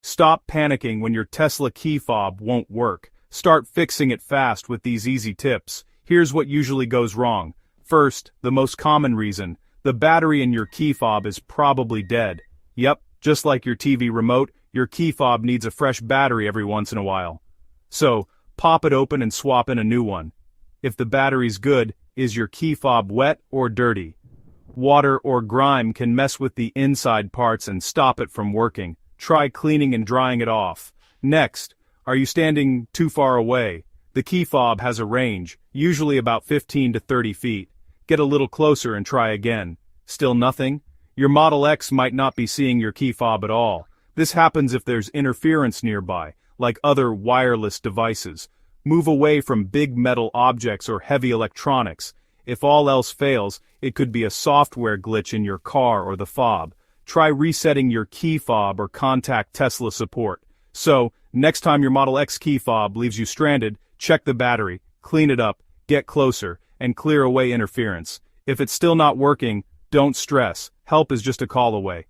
Stop panicking when your Tesla key fob won't work. Start fixing it fast with these easy tips. Here's what usually goes wrong. First, the most common reason. The battery in your key fob is probably dead. Yep, just like your TV remote, your key fob needs a fresh battery every once in a while. So, pop it open and swap in a new one. If the battery's good, is your key fob wet or dirty? Water or grime can mess with the inside parts and stop it from working. Try cleaning and drying it off. Next, are you standing too far away? The key fob has a range, usually about 15 to 30 feet. Get a little closer and try again. Still nothing? Your Model X might not be seeing your key fob at all. This happens if there's interference nearby, like other wireless devices. Move away from big metal objects or heavy electronics. If all else fails, it could be a software glitch in your car or the fob. Try resetting your key fob or contact Tesla support. So, next time your Model X key fob leaves you stranded, check the battery, clean it up, get closer, and clear away interference. If it's still not working, don't stress. Help is just a call away.